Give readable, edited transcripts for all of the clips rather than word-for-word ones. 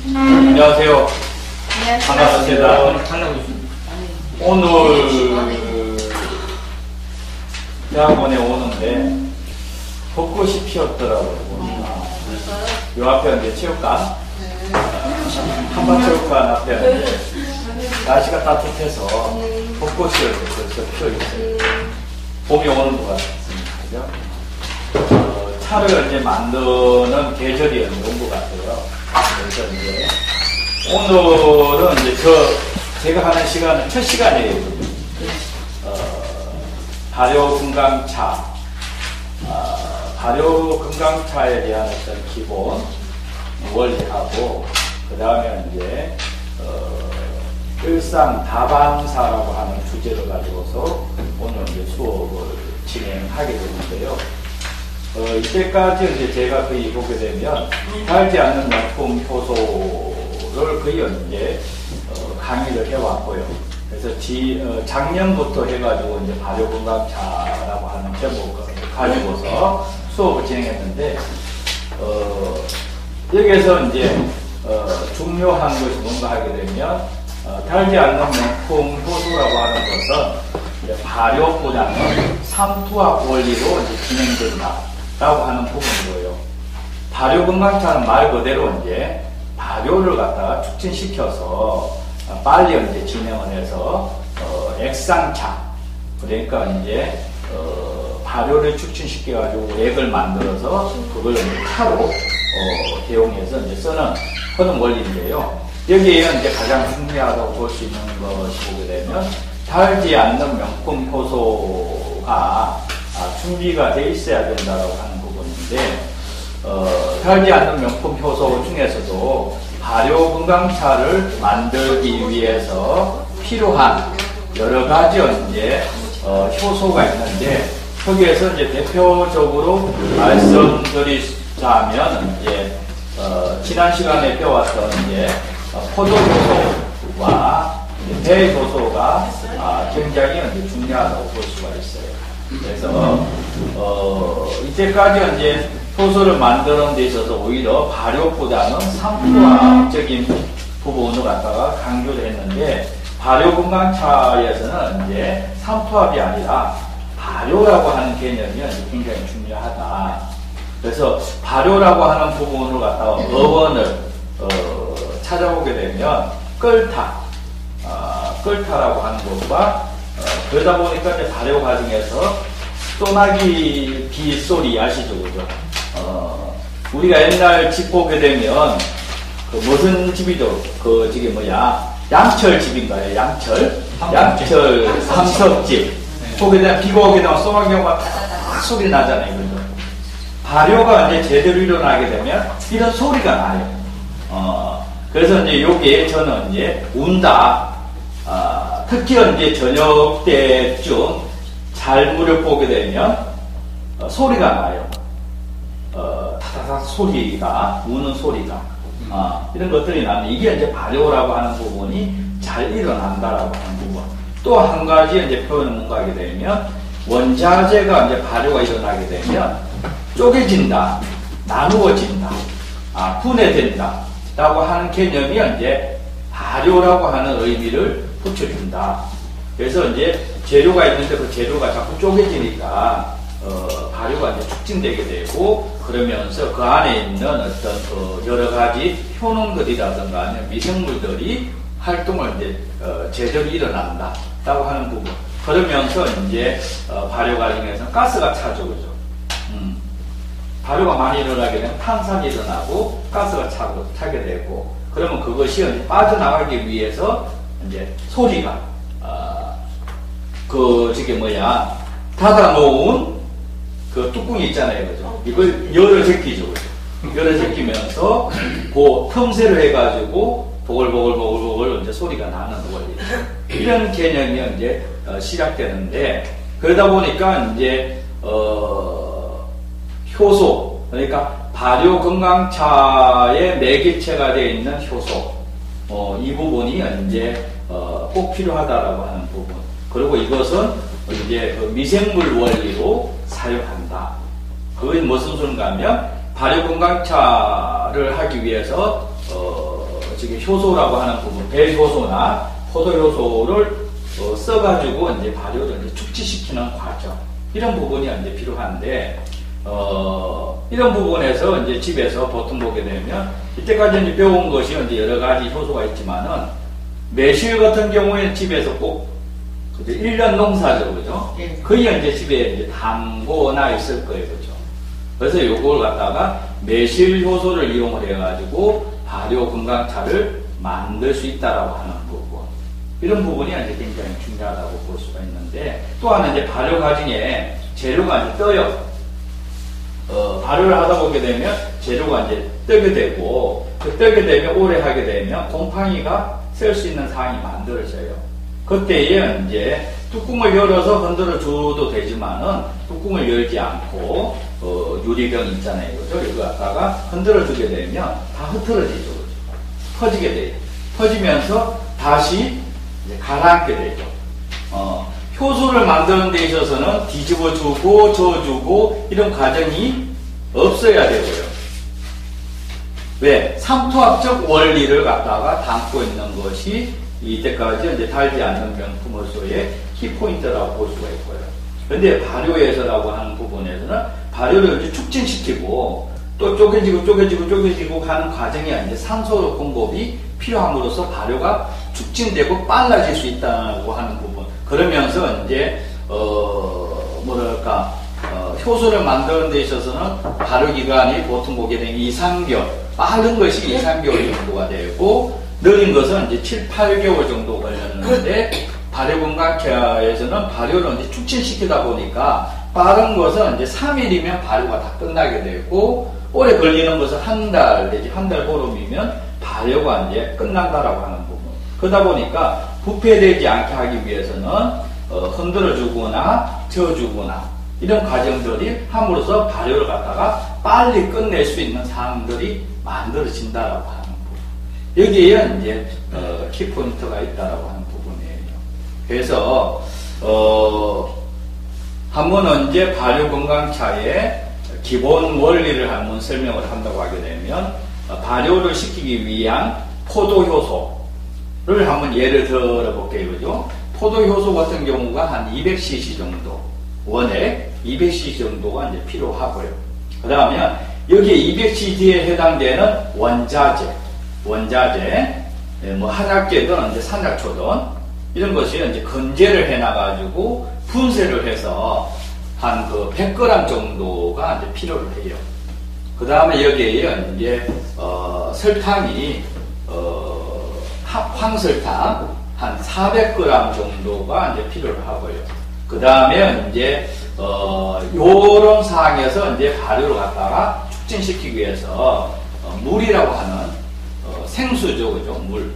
안녕하세요. 반갑습니다. 오늘 대학원에 오는데 벚꽃이 피었더라고요. 보니까. 요 앞에 이제 체육관, 한밭체육관 앞에 이제 날씨가 따뜻해서 벚꽃이 벌써 피어있어요. 봄이 오는 것 같습니다. 그죠? 차를 이제 만드는 계절이 온 것 같아요. 그래서 이제 오늘은 이제 제가 하는 시간은 첫 시간이에요. 발효 금강차, 발효 금강차에 대한 어떤 기본 원리하고, 그 다음에 이제 일상 다반사라고 하는 주제를 가지고서 오늘 이제 수업을 진행하게 되는데요. 이때까지 이제 제가 거의 보게 되면 달지 않는 명품 효소를 거의 이제 강의를 해왔고요. 그래서 작년부터 해가지고 이제 발효 건강차라고 하는 제목을 가지고서 수업을 진행했는데, 여기에서 이제 중요한 것이 뭔가 하게 되면 달지 않는 명품 효소라고 하는 것은 이제 발효보다는 삼투압 원리로 이제 진행된다라고 하는 부분이고요. 발효 건강차는 말 그대로 이제 발효를 갖다가 촉진시켜서 빨리 이제 진행을 해서 액상차, 그러니까 이제 발효를 촉진시켜가지고 액을 만들어서 그걸 이제 차로 대용해서 이제 하는 원리인데요. 여기에 이제 가장 중요하다고 볼 수 있는 것이 보게 되면 달지 않는 명품 효소가 준비가 돼 있어야 된다고 하는 부분인데, 달지 않는 명품 효소 중에서도 발효 건강차를 만들기 위해서 필요한 여러 가지 이제 효소가 있는데, 거기에서 이제 대표적으로 말씀드리자면 이제 지난 시간에 배웠던 이제 포도 효소와 배 효소가 굉장히 이제 중요하다고 볼 수가 있어요. 그래서 이때까지 이제 효소를 만드는 데 있어서 오히려 발효보다는 삼투압적인 부분을 갖다가 강조를 했는데, 발효 건강차에서는 이제 삼투압이 아니라 발효라고 하는 개념이 굉장히 중요하다. 그래서 발효라고 하는 부분을 갖다가 어원을 찾아보게 되면 끓타라고 하는 것과 그러다 보니까 이제 발효 과정에서 소나기 빗소리 아시죠, 그죠? 우리가 옛날 집 보게 되면 무슨 집이죠? 저기 양철 집인가요? 양철 삼석집. 보게 되면 비가 오게 되면 소나기가 탁 소리 나잖아요, 그죠? 발효가 이제 제대로 일어나게 되면 이런 소리가 나요. 그래서 이제 여기에 저는 이제 운다, 특히 이제 저녁 때쯤 잘 무렵 보게 되면 소리가 나요. 타다닥 소리가, 우는 소리가, 이런 것들이 나면 이게 이제 발효라고 하는 부분이 잘 일어난다라고 하는 부분. 또 한 가지 이제 표현을 뭔가 하게 되면 원자재가 이제 발효가 일어나게 되면 쪼개진다, 나누어진다, 분해된다 라고 하는 개념이 이제 발효라고 하는 의미를 붙여준다. 그래서 이제 재료가 있는데 그 재료가 자꾸 쪼개지니까 발효가 이제 촉진되게 되고, 그러면서 그 안에 있는 어떤 여러 가지 효능들이라든가 아니면 미생물들이 활동을 이제 제대로 일어난다 라고 하는 부분. 그러면서 이제 발효 과정에서 가스가 차죠, 그죠? 발효가 많이 일어나게 되면 탄산이 일어나고 가스가 차게 되고, 그러면 그것이 이제 빠져나가기 위해서 이제 소리가 닫아놓은 그 뚜껑이 있잖아요, 그죠? 이걸 열을 제끼죠, 그죠? 열을 제끼면서 그 틈새를 해가지고 보글보글 이제 소리가 나는 원리. 이런 개념이 이제 시작되는데, 그러다 보니까 이제 효소, 그러니까 발효 건강차의 매개체가 되어 있는 효소, 이 부분이 이제 꼭 필요하다라고 하는 부분. 그리고 이것은 이제 미생물 원리로 사용한다. 그게 무슨 소린가 하면 발효 건강차를 하기 위해서 지금 효소라고 하는 부분, 배효소나 포도효소를 써가지고 이제 발효를 이제 축지시키는 과정. 이런 부분이 이제 필요한데, 이런 부분에서 이제 집에서 보통 보게 되면, 이때까지 이제 배운 것이 이제 여러 가지 효소가 있지만은, 매실 같은 경우에는 집에서 꼭, 그죠? 1년 농사죠, 그죠? 거의 이제 집에 이제 담고나 있을 거예요, 그죠? 그래서 요걸 갖다가 매실 효소를 이용을 해가지고 발효 건강차를 만들 수 있다라고 하는 부분. 이런 부분이 이제 굉장히 중요하다고 볼 수가 있는데, 또 하나 이제 발효 과정에 재료가 이제 떠요. 발효를 하다 보게 되면 재료가 이제 뜨게 되고, 그 뜨게 되면 오래 하게 되면 곰팡이가 쓸 수 있는 상황이 만들어져요. 그때에 이제 뚜껑을 열어서 흔들어 줘도 되지만은 뚜껑을 열지 않고, 유리병 있잖아요. 그죠? 이거 갖다가 흔들어 주게 되면 다 흐트러지죠. 그죠? 퍼지게 돼요. 퍼지면서 다시 이제 가라앉게 되죠. 효소를 만드는 데 있어서는 뒤집어 주고, 저어주고, 이런 과정이 없어야 되고요. 왜? 삼투압적 원리를 갖다가 담고 있는 것이 이때까지 이제 달지 않는 명품효소의 키포인트라고 볼 수가 있고요. 그런데 발효에서라고 하는 부분에서는 발효를 이제 축진시키고 또 쪼개지고 하는 과정이 이제 산소 공급이 필요함으로써 발효가 축진되고 빨라질 수 있다고 하는 부분. 그러면서 이제 효소를 만드는 데 있어서는 발효 기간이 보통 보게 되면 2-3개월, 빠른 것이 2-3개월 정도가 되고 느린 것은 이제 7-8개월 정도 걸렸는데 발효 건강차에서는 발효를 이제 축진시키다 보니까 빠른 것은 이제 3일이면 발효가 다 끝나게 되고 오래 걸리는 것은 한 달 내지 한 달 보름이면 발효가 이제 끝난다라고 하는 부분. 그러다 보니까 부패되지 않게 하기 위해서는 흔들어 주거나 저어주거나 이런 과정들이 함으로써 발효를 갖다가 빨리 끝낼 수 있는 사항들이 만들어진다라고 하는 부분. 여기에 이제 키포인트가 있다라고 하는 부분이에요. 그래서 한번 이제 발효 건강차의 기본 원리를 한번 설명을 한다고 하게 되면 발효를 시키기 위한 포도효소를 한번 예를 들어볼게요. 그죠? 포도효소 같은 경우가 한 200cc 정도, 원액 200cc 정도가 이제 필요하고요. 그 다음에 여기에 200cc에 해당되는 원자재, 뭐 한약재든 이제 산약초든 이런 것이 이제 건재를 해놔가지고 분쇄를 해서 한 그 100g 정도가 이제 필요를 해요. 그 다음에 여기에 이제 설탕이 황설탕 한 400g 정도가 이제 필요를 하고요. 그 다음에 이제 요런 상황에서 이제 발효를 갖다가 축진시키기 위해서 물이라고 하는 생수죠, 그죠? 물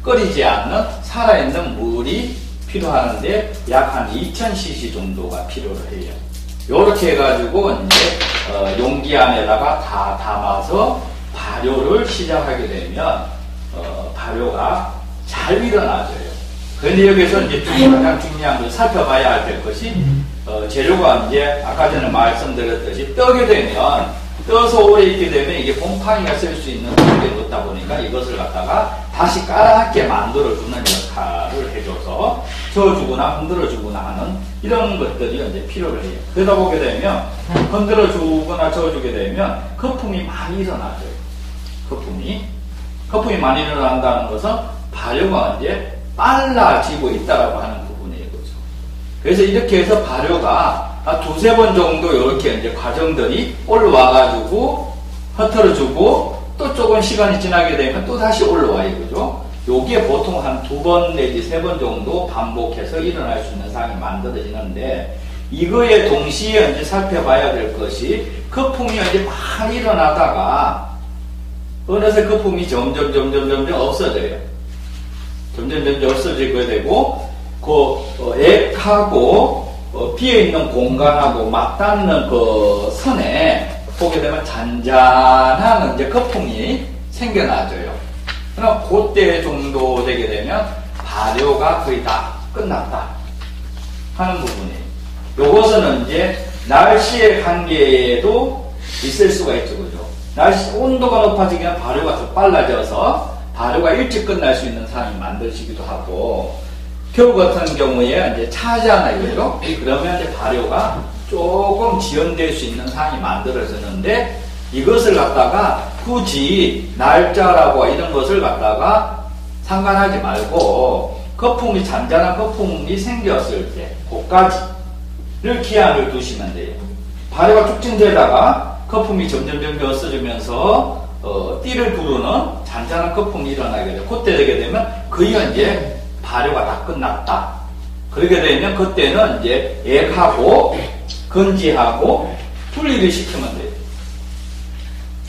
끓이지 않는 살아있는 물이 필요하는데 약 한 2000cc 정도가 필요를 해요. 요렇게 해가지고 이제 용기 안에다가 다 담아서 발효를 시작하게 되면 발효가 잘 일어나져요. 그런데 여기서 이제 가장 중요한 걸 살펴봐야 될 것이 재료가 이제 아까 전에 말씀드렸듯이 떠게 되면 떠서 오래 있게 되면 이게 곰팡이가 쓸 수 있는 환경이 없다 보니까 이것을 갖다가 다시 까맣게 만들어주는 역할을 해줘서 저어주거나 흔들어주거나 하는 이런 것들이 이제 필요를 해요. 그러다 보게 되면 흔들어주거나 저어주게 되면 거품이 많이 일어나죠. 거품이 많이 일어난다는 것은 발효가 이제 빨라지고 있다라고 하는 부분이에요. 그렇죠? 그래서 이렇게 해서 발효가 한 2-3번 정도 이렇게 이제 과정들이 올라와가지고 흐트러주고 또 조금 시간이 지나게 되면 또 다시 올라와요. 그죠? 요게 보통 한 2번 내지 3번 정도 반복해서 일어날 수 있는 상황이 만들어지는데 이거에 동시에 이제 살펴봐야 될 것이 거품이 이제 많이 일어나다가 어느새 거품이 점점 없어져요. 점점 없어지게 되고 그 액하고 비어있는 공간하고 맞닿는 그 선에 보게 되면 잔잔한 이제 거품이 생겨나져요. 그럼 그때 정도 되게 되면 발효가 거의 다 끝났다 하는 부분이에요. 요것은 이제 날씨의 관계에도 있을 수가 있죠. 그죠? 날씨 온도가 높아지면 발효가 더 빨라져서 발효가 일찍 끝날 수 있는 상황이 만들어지기도 하고, 겨우 같은 경우에 이제 차잖아요, 그죠? 그러면 이제 발효가 조금 지연될 수 있는 상황이 만들어지는데, 이것을 갖다가 굳이 날짜라고 이런 것을 갖다가 상관하지 말고, 거품이, 잔잔한 거품이 생겼을 때, 그까지를 기한을 두시면 돼요. 발효가 촉진되다가 거품이 점점 없어지면서 띠를 부르는 잔잔한 거품이 일어나게 돼요. 그때 되게 되면 거의 이제 발효가 다 끝났다. 그렇게 되면 그때는 이제 액하고 건지하고 분리를 시키면 돼요.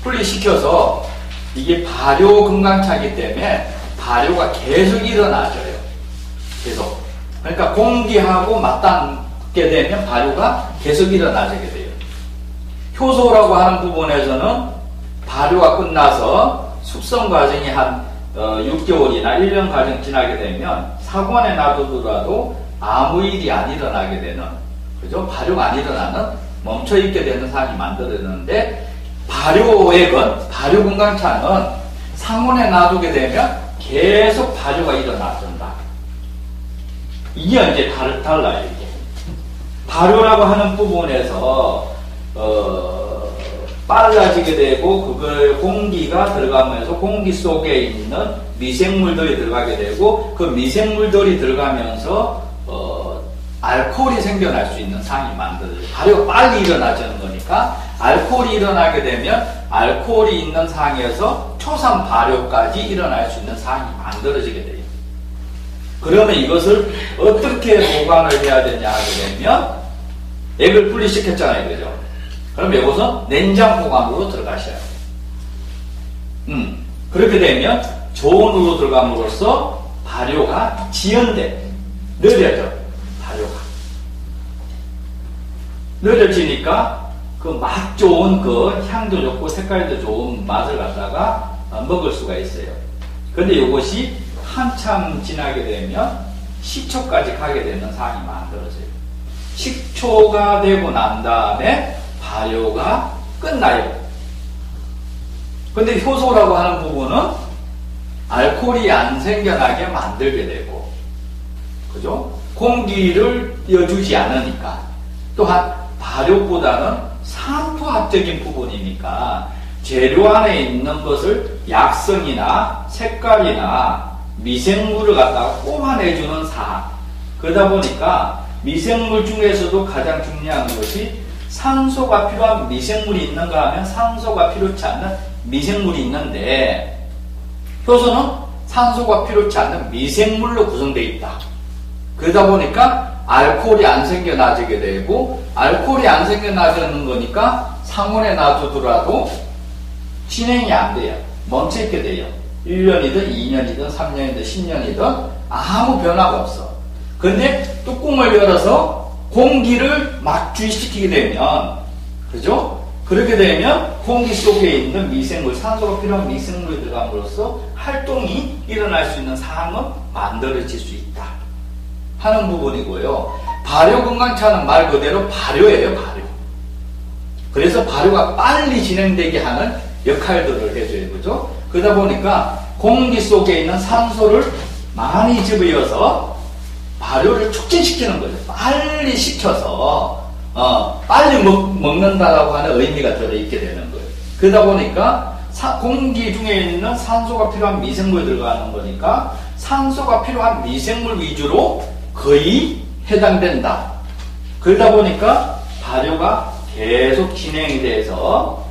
분리시켜서 이게 발효 건강차이기 때문에 발효가 계속 일어나져요. 계속. 그러니까 공기하고 맞닿게 되면 발효가 계속 일어나게 돼요. 효소라고 하는 부분에서는 발효가 끝나서 숙성 과정이 한 6개월이나 1년 과정 지나게 되면 사관에 놔두더라도 아무 일이 안 일어나게 되는, 그죠? 발효가 안 일어나는, 멈춰있게 되는 상황이 만들어지는데, 발효액은, 발효 건강차는 상온에 놔두게 되면 계속 발효가 일어나준다. 이게 이제 달라요, 이게. 발효라고 하는 부분에서, 빨라지게 되고, 그걸 공기가 들어가면서 공기 속에 있는 미생물들이 들어가게 되고, 그 미생물들이 들어가면서, 알코올이 생겨날 수 있는 상황이 만들어져요. 발효가 빨리 일어나지는 거니까, 알코올이 일어나게 되면, 알코올이 있는 상황에서 초산 발효까지 일어날 수 있는 상황이 만들어지게 돼요. 그러면 이것을 어떻게 보관을 해야 되냐 하게 되면, 액을 분리시켰잖아요, 그죠? 그럼 이것은 냉장 보관으로 들어가셔야 돼요. 그렇게 되면 저온으로 들어감으로써 발효가 지연돼. 느려져. 발효가. 느려지니까 그 맛 좋은 그 향도 좋고 색깔도 좋은 맛을 갖다가 먹을 수가 있어요. 근데 이것이 한참 지나게 되면 식초까지 가게 되는 상황이 만들어져요. 식초가 되고 난 다음에 발효가 끝나요. 근데 효소라고 하는 부분은 알코올이 안 생겨나게 만들게 되고, 그죠? 공기를 띄워주지 않으니까. 또한 발효보다는 산화학적인 부분이니까 재료 안에 있는 것을 약성이나 색깔이나 미생물을 갖다가 뽑아내주는 사항. 그러다 보니까 미생물 중에서도 가장 중요한 것이 산소가 필요한 미생물이 있는가 하면 산소가 필요치 않는 미생물이 있는데, 효소는 산소가 필요치 않는 미생물로 구성되어 있다. 그러다 보니까 알코올이 안 생겨나지게 되고, 알코올이 안 생겨나지는 거니까 상온에 놔두더라도 진행이 안 돼요. 멈춰있게 돼요. 1년이든 2년이든 3년이든 10년이든 아무 변화가 없어. 근데 뚜껑을 열어서 공기를 막 주입시키게 되면, 그죠? 그렇게 되면 공기 속에 있는 미생물, 산소가 필요한 미생물이 들어감으로써 활동이 일어날 수 있는 상황은 만들어질 수 있다 하는 부분이고요. 발효 건강차는 말 그대로 발효예요, 발효. 그래서 발효가 빨리 진행되게 하는 역할들을 해줘요, 그죠? 그러다 보니까 공기 속에 있는 산소를 많이 집어여서 발효를 촉진시키는 거죠. 빨리 시켜서 빨리 먹는다라고 하는 의미가 들어있게 되는 거예요. 그러다 보니까 공기 중에 있는 산소가 필요한 미생물이 들어가는 거니까 산소가 필요한 미생물 위주로 거의 해당된다. 그러다 보니까 발효가 계속 진행이 돼서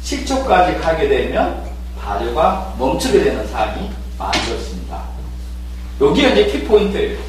식초까지 가게 되면 발효가 멈추게 되는 상황이 만들어집니다. 여기가 이제 키포인트예요.